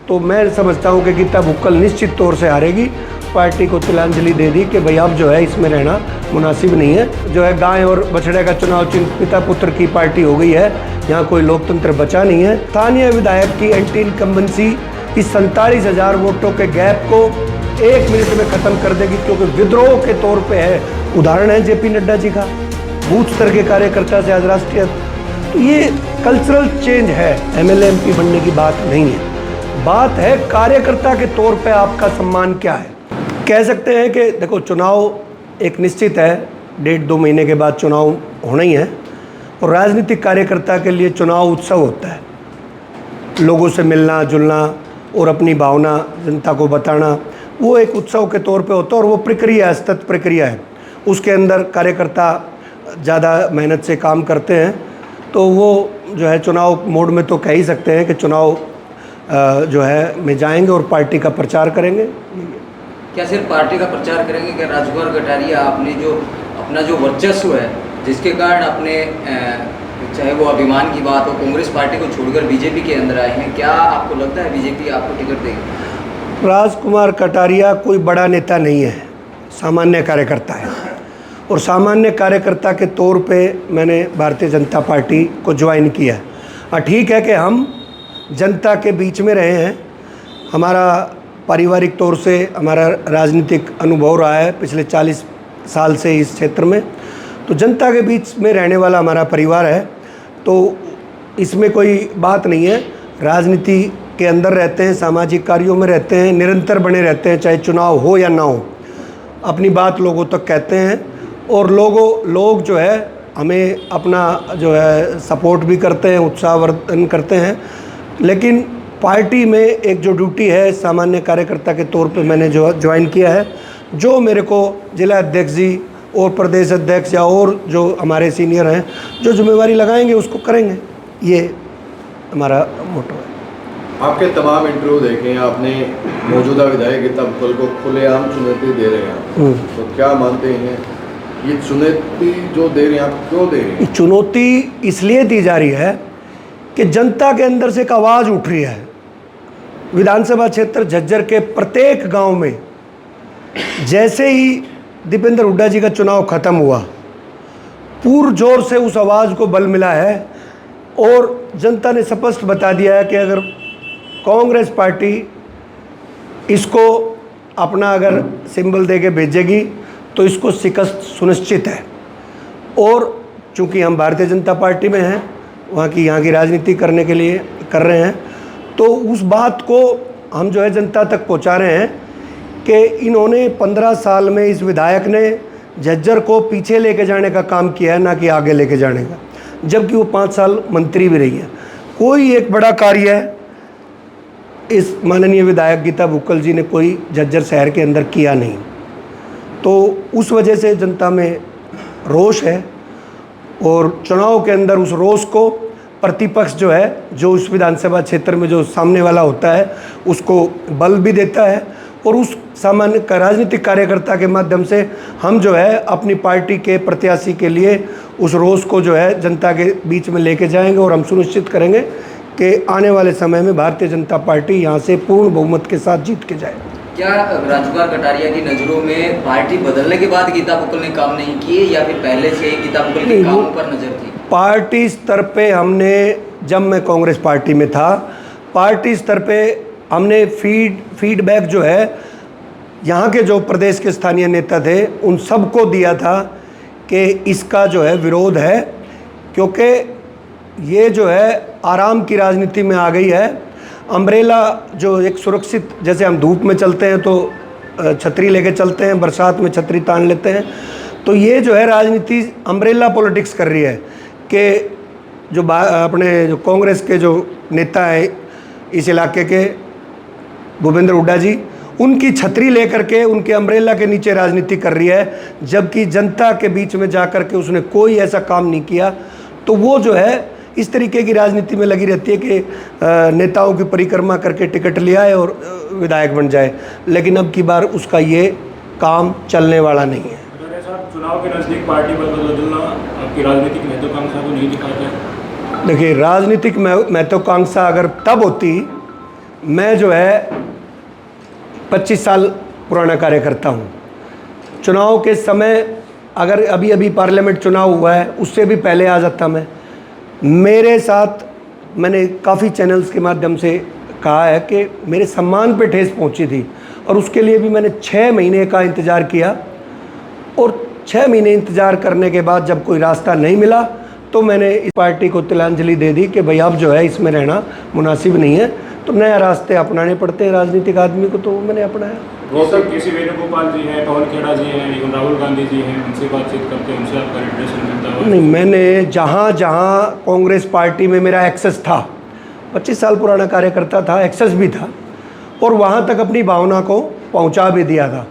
तो मैं समझता हूँ कि गीता भुक्कल निश्चित तौर से हारेगी। पार्टी को तिलांजलि दे दी कि भाई अब जो है इसमें रहना मुनासिब नहीं है। जो है गाय और बछड़े का चुनाव चिन्ह पिता पुत्र की पार्टी हो गई है, यहाँ कोई लोकतंत्र बचा नहीं है। स्थानीय विधायक की एंटी इनकम्बेंसी इस 47,000 वोटों के गैप को 1 मिनट में खत्म कर देगी, क्योंकि विद्रोह के तौर पे है। उदाहरण है जेपी नड्डा जी का, बूथ स्तर के कार्यकर्ता से आज राष्ट्रीय। तो ये कल्चरल चेंज है, एमएलए एमपी बनने की बात नहीं है। बात है कार्यकर्ता के तौर पे आपका सम्मान क्या है। कह सकते हैं कि देखो चुनाव एक निश्चित है, 1.5-2 महीने के बाद चुनाव होना ही है, और राजनीतिक कार्यकर्ता के लिए चुनाव उत्सव होता है। लोगों से मिलना जुलना और अपनी भावना जनता को बताना, वो एक उत्सव के तौर पे होता है, और वो प्रक्रिया सतत प्रक्रिया है। उसके अंदर कार्यकर्ता ज़्यादा मेहनत से काम करते हैं, तो वो जो है चुनाव मोड में तो कह ही सकते हैं कि चुनाव जो है में जाएंगे और पार्टी का प्रचार करेंगे। क्या सिर्फ पार्टी का प्रचार करेंगे? क्या राजकुमार कटारिया आपने जो अपना जो वर्चस्व है, जिसके कारण अपने चाहे वो अभिमान की बात हो, कांग्रेस पार्टी को छोड़कर बीजेपी के अंदर आए हैं, क्या आपको लगता है बीजेपी आपको टिकट देगी? राजकुमार कटारिया कोई बड़ा नेता नहीं है, सामान्य कार्यकर्ता है, और सामान्य कार्यकर्ता के तौर पे मैंने भारतीय जनता पार्टी को ज्वाइन किया है। हाँ ठीक है कि हम जनता के बीच में रहे हैं, हमारा पारिवारिक तौर से हमारा राजनीतिक अनुभव रहा है पिछले 40 साल से इस क्षेत्र में, तो जनता के बीच में रहने वाला हमारा परिवार है, तो इसमें कोई बात नहीं है। राजनीति के अंदर रहते हैं, सामाजिक कार्यों में रहते हैं, निरंतर बने रहते हैं, चाहे चुनाव हो या ना हो, अपनी बात लोगों तक कहते हैं, और लोग जो है हमें अपना जो है सपोर्ट भी करते हैं, उत्साहवर्धन करते हैं। लेकिन पार्टी में एक जो ड्यूटी है सामान्य कार्यकर्ता के तौर पे मैंने जो ज्वाइन किया है, जो मेरे को जिला अध्यक्ष जी और प्रदेश अध्यक्ष या और जो हमारे सीनियर हैं जो जिम्मेवारी लगाएंगे उसको करेंगे, ये हमारा मोटो है। आपके तमाम इंटरव्यू देखे हैं, आपने मौजूदा विधायक गीता भुक्कल को खुलेआम चुनौती दे रहे हैं, तो क्या मानते हैं ये चुनौती जो दे रहे हैं आप क्यों दे रहे हैं? चुनौती इसलिए दी जा रही है कि जनता के अंदर से एक आवाज़ उठ रही है। विधानसभा क्षेत्र झज्जर के प्रत्येक गांव में जैसे ही दीपेंद्र हुड्डा जी का चुनाव खत्म हुआ, पुरजोर से उस आवाज़ को बल मिला है, और जनता ने स्पष्ट बता दिया है कि अगर कांग्रेस पार्टी इसको अपना अगर सिंबल देके भेजेगी तो इसको शिकस्त सुनिश्चित है। और चूंकि हम भारतीय जनता पार्टी में हैं, यहाँ की राजनीति करने के लिए कर रहे हैं, तो उस बात को हम जो है जनता तक पहुँचा रहे हैं कि इन्होंने 15 साल में इस विधायक ने झज्जर को पीछे लेके जाने का काम किया है, ना कि आगे लेके जाने का, जबकि वो 5 साल मंत्री भी रही है। कोई एक बड़ा कार्य है इस माननीय विधायक गीता भुक्कल जी ने कोई झज्जर शहर के अंदर किया नहीं, तो उस वजह से जनता में रोष है, और चुनाव के अंदर उस रोष को प्रतिपक्ष जो है, जो उस विधानसभा क्षेत्र में जो सामने वाला होता है, उसको बल भी देता है, और उस सामान्य राजनीतिक कार्यकर्ता के माध्यम से हम जो है अपनी पार्टी के प्रत्याशी के लिए उस रोष को जो है जनता के बीच में लेके जाएंगे, और हम सुनिश्चित करेंगे कि आने वाले समय में भारतीय जनता पार्टी यहाँ से पूर्ण बहुमत के साथ जीत के जाए। क्या राजकुमार कटारिया की नज़रों में पार्टी बदलने के बाद गीता भुक्कल ने काम नहीं किए, या फिर पहले से ही गीता भुक्कल के कामों पर नज़र थी? पार्टी स्तर पे हमने, जब मैं कांग्रेस पार्टी में था, पार्टी स्तर पे हमने फीडबैक जो है यहाँ के जो प्रदेश के स्थानीय नेता थे उन सबको दिया था कि इसका जो है विरोध है, क्योंकि ये जो है आराम की राजनीति में आ गई है। अम्ब्रेला जो एक सुरक्षित, जैसे हम धूप में चलते हैं तो छतरी लेके चलते हैं, बरसात में छतरी तान लेते हैं, तो ये जो है राजनीति अम्ब्रेला पॉलिटिक्स कर रही है कि जो अपने जो कांग्रेस के जो नेता हैं इस इलाके के भूपेंद्र हुड्डा जी, उनकी छतरी लेकर के उनके अम्ब्रेला के नीचे राजनीति कर रही है, जबकि जनता के बीच में जाकर के उसने कोई ऐसा काम नहीं किया। तो वो जो है इस तरीके की राजनीति में लगी रहती है कि नेताओं की परिक्रमा करके टिकट ले आए और विधायक बन जाए, लेकिन अब की बार उसका ये काम चलने वाला नहीं है। चुनाव के नज़दीक पार्टी बदलना आपकी राजनीतिक महत्वाकांक्षा को नहीं दिखाता है? देखिए, राजनीतिक महत्वाकांक्षा अगर तब होती, मैं जो है 25 साल पुराना कार्यकर्ता हूँ। चुनाव के समय अगर अभी अभी पार्लियामेंट चुनाव हुआ है उससे भी पहले आ जाता मैं। मेरे साथ मैंने काफ़ी चैनल्स के माध्यम से कहा है कि मेरे सम्मान पे ठेस पहुंची थी और उसके लिए भी मैंने 6 महीने का इंतज़ार किया और 6 महीने इंतज़ार करने के बाद जब कोई रास्ता नहीं मिला तो मैंने इस पार्टी को तिलांजलि दे दी कि भाई अब जो है इसमें रहना मुनासिब नहीं है, तो नए रास्ते अपनाने पड़ते हैं राजनीतिक आदमी को, तो मैंने अपनाया। रोहतक के सी वेणुगोपाल जी हैं, पवन खेड़ा जी हैं, even राहुल गांधी जी हैं, उनसे बातचीत करते हैं, उनसे आपका रिलेशन मिलता है? नहीं, मैंने जहाँ जहाँ कांग्रेस पार्टी में मेरा एक्सेस था, 25 साल पुराना कार्यकर्ता था, एक्सेस भी था और वहाँ तक अपनी भावना को पहुँचा भी दिया था।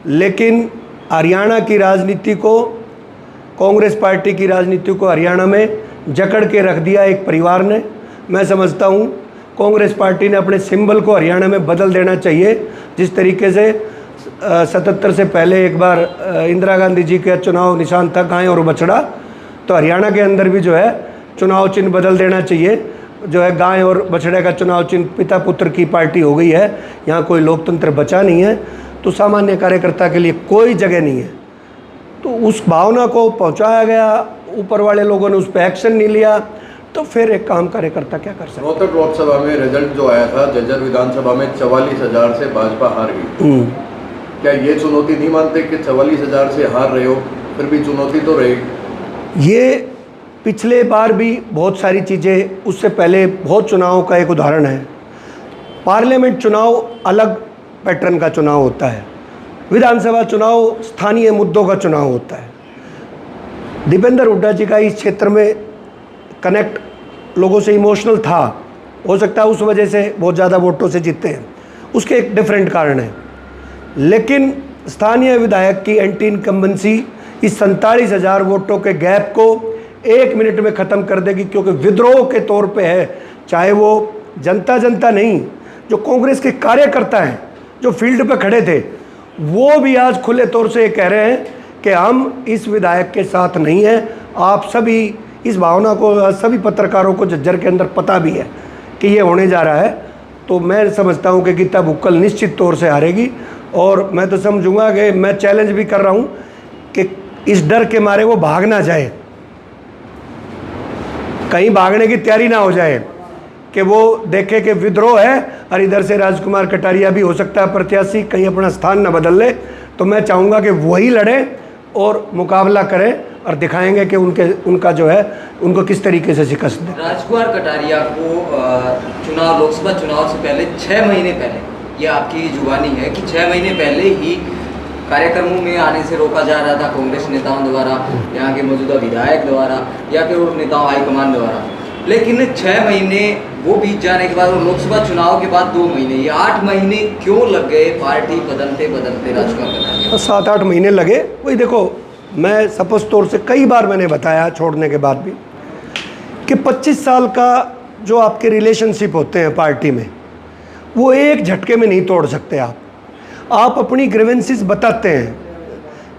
लेकिन हरियाणा की राजनीति को, कांग्रेस पार्टी की राजनीति को हरियाणा में जकड़ के रख दिया एक परिवार ने। मैं समझता हूँ कांग्रेस पार्टी ने अपने सिंबल को हरियाणा में बदल देना चाहिए। जिस तरीके से 77 से पहले एक बार इंदिरा गांधी जी का चुनाव निशान था गाय और बछड़ा, तो हरियाणा के अंदर भी जो है चुनाव चिन्ह बदल देना चाहिए। जो है गाय और बछड़े का चुनाव चिन्ह पिता पुत्र की पार्टी हो गई है, यहाँ कोई लोकतंत्र बचा नहीं है, तो सामान्य कार्यकर्ता के लिए कोई जगह नहीं है। तो उस भावना को पहुँचाया गया, ऊपर वाले लोगों ने उस पर एक्शन नहीं लिया, तो फिर एक काम कार्यकर्ता क्या कर सकता। रोहतक लोकसभा में रिजल्ट जो आया था, झज्जर विधानसभा में 44,000 से भाजपा हार गई। क्या ये चुनौती नहीं मानते कि 44,000 से हार रहे हो, फिर भी चुनौती तो रहेगी? ये पिछले बार भी बहुत सारी चीज़ें, उससे पहले बहुत चुनावों का एक उदाहरण है। पार्लियामेंट चुनाव अलग पैटर्न का चुनाव होता है, विधानसभा चुनाव स्थानीय मुद्दों का चुनाव होता है। दीपेंद्र हुड्डा जी का इस क्षेत्र में कनेक्ट लोगों से इमोशनल था, हो सकता है उस वजह से बहुत ज़्यादा वोटों से जीते हैं, उसके एक डिफरेंट कारण है। लेकिन स्थानीय विधायक की एंटी इनकम्बेंसी इस 47,000 वोटों के गैप को 1 मिनट में ख़त्म कर देगी, क्योंकि विद्रोह के तौर पे है। चाहे वो जनता नहीं, जो कांग्रेस के कार्यकर्ता हैं जो फील्ड पे खड़े थे, वो भी आज खुले तौर से ये कह रहे हैं कि हम इस विधायक के साथ नहीं हैं। आप सभी इस भावना को, सभी पत्रकारों को झज्जर के अंदर पता भी है कि ये होने जा रहा है। तो मैं समझता हूँ कि गीता बुक्कल निश्चित तौर से हारेगी और मैं तो समझूंगा कि मैं चैलेंज भी कर रहा हूँ कि इस डर के मारे वो भाग ना जाए, कहीं भागने की तैयारी ना हो जाए, कि वो देखे कि विद्रोह है और इधर से राजकुमार कटारिया भी हो सकता है प्रत्याशी, कहीं अपना स्थान न बदल ले। तो मैं चाहूँगा कि वही लड़े और मुकाबला करें और दिखाएंगे कि उनका जो है उनको किस तरीके से शिकस्त दे। राजकुमार कटारिया को चुनाव, लोकसभा चुनाव से पहले 6 महीने पहले, ये आपकी जुबानी है कि 6 महीने पहले ही कार्यक्रमों में आने से रोका जा रहा था कांग्रेस नेताओं द्वारा, यहाँ के मौजूदा विधायक द्वारा या फिर उन नेताओं हाईकमान द्वारा। लेकिन 6 महीने वो बीत जाने के बाद और लोकसभा चुनाव के बाद 2 महीने, ये 8 महीने क्यों लग गए पार्टी बदलते बदलते राजकुमार कटारिया? 7-8 महीने लगे। वही देखो, मैं स्पष्ट तौर से कई बार मैंने बताया छोड़ने के बाद भी कि 25 साल का जो आपके रिलेशनशिप होते हैं पार्टी में, वो एक झटके में नहीं तोड़ सकते आप अपनी ग्रीवेंसेस बताते हैं।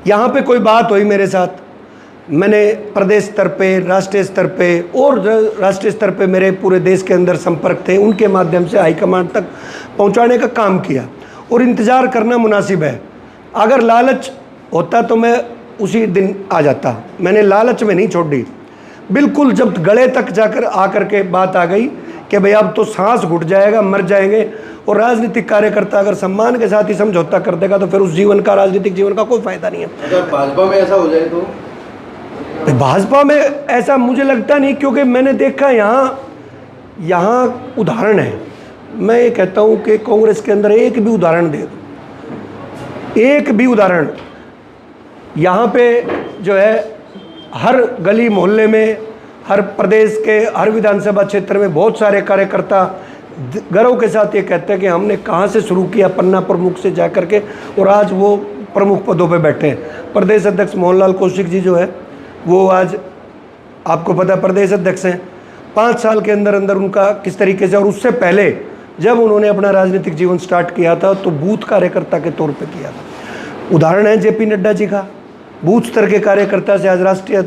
यहाँ पे कोई बात हुई मेरे साथ, मैंने प्रदेश स्तर पे, राष्ट्रीय स्तर पे और राष्ट्रीय स्तर पे मेरे पूरे देश के अंदर संपर्क थे, उनके माध्यम से हाईकमांड तक पहुँचाने का काम किया और इंतज़ार करना मुनासिब है। अगर लालच होता तो मैं उसी दिन आ जाता, मैंने लालच में नहीं छोड़ी। बिल्कुल जब गले तक जाकर आकर के बात आ गई कि भाई अब तो सांस घुट जाएगा, मर जाएंगे, और राजनीतिक कार्यकर्ता अगर सम्मान के साथ ही समझौता कर देगा तो फिर उस जीवन का, राजनीतिक जीवन का कोई फायदा नहीं है। अगर भाजपा में ऐसा हो जाए तो? भाजपा में ऐसा मुझे लगता नहीं, क्योंकि मैंने देखा यहाँ उदाहरण है। मैं ये कहता हूँ कि कांग्रेस के अंदर एक भी उदाहरण दे दो, एक भी उदाहरण। यहाँ पे जो है हर गली मोहल्ले में, हर प्रदेश के हर विधानसभा क्षेत्र में बहुत सारे कार्यकर्ता गर्व के साथ ये कहते हैं कि हमने कहाँ से शुरू किया, पन्ना प्रमुख से जा कर के, और आज वो प्रमुख पदों पे बैठे हैं। प्रदेश अध्यक्ष मोहनलाल कौशिक जी जो है वो आज आपको पता प्रदेश अध्यक्ष हैं। 5 साल के अंदर अंदर उनका किस तरीके से, और उससे पहले जब उन्होंने अपना राजनीतिक जीवन स्टार्ट किया था तो बूथ कार्यकर्ता के तौर पे किया था। उदाहरण है जेपी नड्डा जी का, बूथ स्तर के कार्यकर्ता से आज राष्ट्रीय।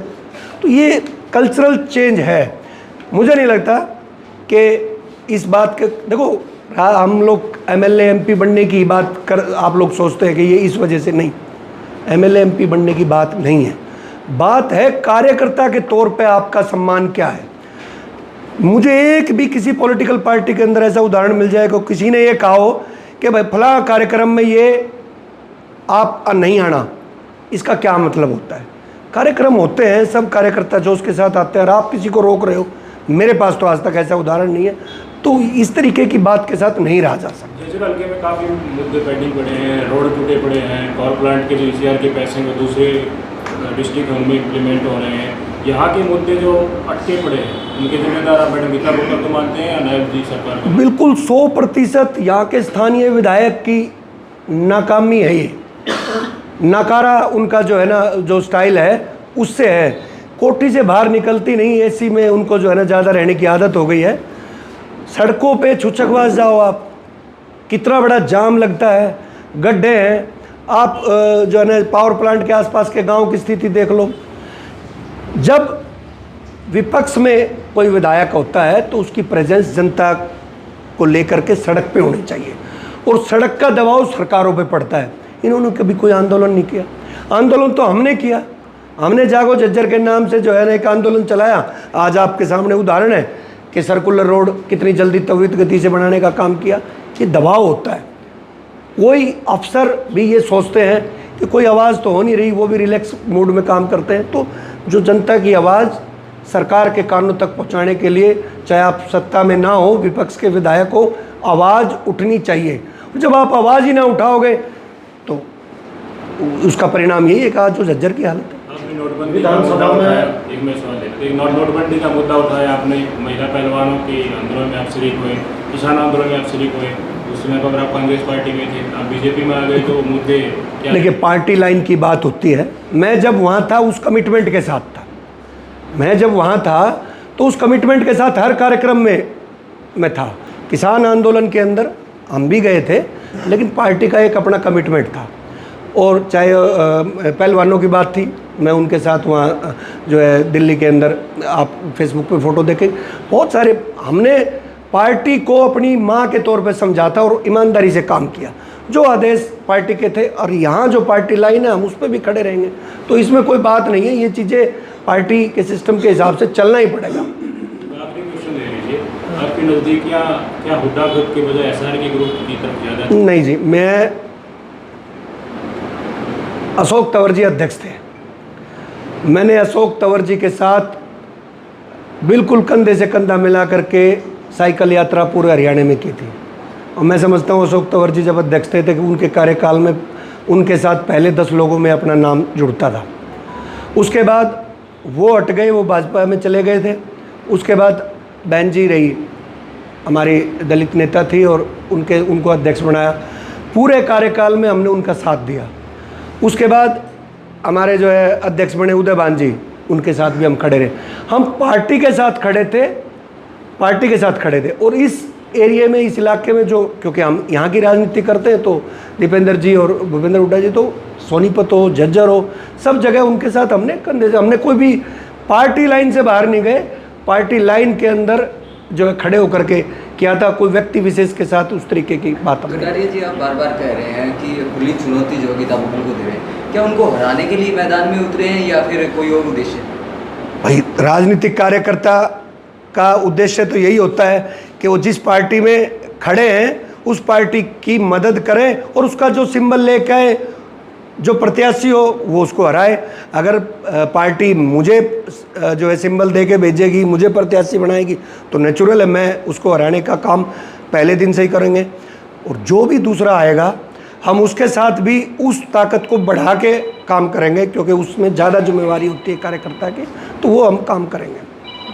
तो ये कल्चरल चेंज है। मुझे नहीं लगता कि इस बात के, देखो हम लोग एमएलए एमपी बनने की बात कर, आप लोग सोचते हैं कि ये इस वजह से, नहीं, एमएलए एमपी बनने की बात नहीं है। बात है कार्यकर्ता के तौर पे आपका सम्मान क्या है। मुझे एक भी किसी पॉलिटिकल पार्टी के अंदर ऐसा उदाहरण मिल जाए कि किसी ने ये कहा हो कि भाई फला कार्यक्रम में ये आप नहीं आना, इसका क्या मतलब होता है। कार्यक्रम होते हैं, सब कार्यकर्ता जो उसके साथ आते हैं और आप किसी को रोक रहे हो, मेरे पास तो आज तक ऐसा उदाहरण नहीं है। तो इस तरीके की बात के साथ नहीं रहा जा सकता। जैसे हल्के में काफ़ी मुद्दे पेंडिंग पड़े हैं, रोड टूटे पड़े हैं, पावर प्लांट के जो ईसीआर के पैसे हैं वो दूसरे डिस्ट्रिक्ट में इम्प्लीमेंट हो रहे हैं। यहाँ के मुद्दे जो अटके पड़े हैं उनके जिम्मेदार आप मैडम गीता बुक्कर को मानते हैं या नायब जी सरकार को? बिल्कुल 100% यहाँ के स्थानीय विधायक की नाकामी है ये। नकारा उनका जो है ना, जो स्टाइल है उससे है। कोठी से बाहर निकलती नहीं, एसी में उनको जो है ना ज़्यादा रहने की आदत हो गई है। सड़कों पे छुचकवास जाओ आप, कितना बड़ा जाम लगता है, गड्ढे हैं। आप जो है ना पावर प्लांट के आसपास के गांव की स्थिति देख लो। जब विपक्ष में कोई विधायक होता है तो उसकी प्रेजेंस जनता को लेकर के सड़क पे होनी चाहिए, और सड़क का दबाव सरकारों पे पड़ता है। इन्होंने कभी कोई आंदोलन नहीं किया। आंदोलन तो हमने किया, हमने जागो झज्जर के नाम से जो है ना एक आंदोलन चलाया। आज आपके सामने उदाहरण है कि सर्कुलर रोड कितनी जल्दी त्वरित गति से बनाने का काम किया। ये दबाव होता है। कोई अफसर भी ये सोचते हैं कि कोई आवाज़ तो हो नहीं रही, वो भी रिलैक्स मूड में काम करते हैं। तो जो जनता की आवाज़ सरकार के कानों तक पहुंचाने के लिए, चाहे आप सत्ता में ना हो, विपक्ष के विधायक हो, आवाज़ उठनी चाहिए। जब आप आवाज़ ही ना उठाओगे तो उसका परिणाम यही है कि आज जो झज्जर की हालत है। आपने नोटबंदी का मुद्दा उठाया, एक में सवाल है, नोटबंदी का मुद्दा उठाया आपने, महिला पहलवानों के आंदोलन में आप शरीक हुए, किसान आंदोलन में आप शरीक हुए। उस समय पर आप कांग्रेस पार्टी में थे, आप बीजेपी में आ गए, तो मुद्दे क्या? देखिए, पार्टी लाइन की बात होती है। मैं जब वहाँ था उस कमिटमेंट के साथ था। मैं जब वहाँ था तो उस कमिटमेंट के साथ हर कार्यक्रम में मैं था। किसान आंदोलन के अंदर हम भी गए थे, लेकिन पार्टी का एक अपना कमिटमेंट था। और चाहे पहलवानों की बात थी, मैं उनके साथ वहाँ जो है दिल्ली के अंदर, आप फेसबुक पे फ़ोटो देखें, बहुत सारे हमने पार्टी को अपनी माँ के तौर पे समझा था और ईमानदारी से काम किया। जो आदेश पार्टी के थे, और यहाँ जो पार्टी लाइन है हम उस पर भी खड़े रहेंगे। तो इसमें कोई बात नहीं है, ये चीज़ें पार्टी के सिस्टम के हिसाब से चलना ही पड़ेगा। आखिरी क्वेश्चन ले लीजिए, आपकी नज़दीकियाँ क्या हुड्डा ग्रुप के बजाय एसआर के ग्रुप की तरफ ज़्यादा? नहीं जी, मैं अशोक तंवर जी अध्यक्ष थे। मैंने अशोक तंवर जी के साथ बिल्कुल कंधे से कंधा मिला करके साइकिल यात्रा पूरे हरियाणा में की थी। और मैं समझता हूँ अशोक तंवर जी जब अध्यक्ष थे कि उनके कार्यकाल में उनके साथ पहले 10 लोगों में अपना नाम जुड़ता था। उसके बाद वो हट गए, वो भाजपा में चले गए थे। उसके बाद बहन जी रही, हमारी दलित नेता थी, और उनको अध्यक्ष बनाया। पूरे कार्यकाल में हमने उनका साथ दिया। उसके बाद हमारे जो है अध्यक्ष बने उदयभान जी, उनके साथ भी हम खड़े रहे। हम पार्टी के साथ खड़े थे, पार्टी के साथ खड़े थे। और इस एरिया में, इस इलाके में जो, क्योंकि हम यहाँ की राजनीति करते हैं, तो दीपेंद्र जी और भूपेंद्र हुड्डा जी, तो सोनीपत हो, झज्जर हो, सब जगह उनके साथ हमने कंधे से, हमने कोई भी पार्टी लाइन से बाहर नहीं गए। पार्टी लाइन के अंदर जो है खड़े होकर के किया था। कोई व्यक्ति विशेष के साथ उस तरीके की बात नहीं। कटारिया जी, आप बार बार कह रहे हैं कि खुली चुनौती जो गीता बुक्कर को दे रहे हैं, क्या उनको हराने के लिए मैदान में उतरे हैं या फिर कोई और उद्देश्य? भाई, राजनीतिक कार्यकर्ता का उद्देश्य तो यही होता है कि वो जिस पार्टी में खड़े हैं उस पार्टी की मदद करें, और उसका जो सिंबल लेके आए, जो प्रत्याशी हो वो उसको हराए। अगर पार्टी मुझे जो है सिंबल दे के भेजेगी, मुझे प्रत्याशी बनाएगी, तो नेचुरल है मैं उसको हराने का काम पहले दिन से ही करेंगे। और जो भी दूसरा आएगा हम उसके साथ भी उस ताकत को बढ़ा के काम करेंगे, क्योंकि उसमें ज़्यादा जिम्मेवारी होती है कार्यकर्ता की, तो वो हम काम करेंगे।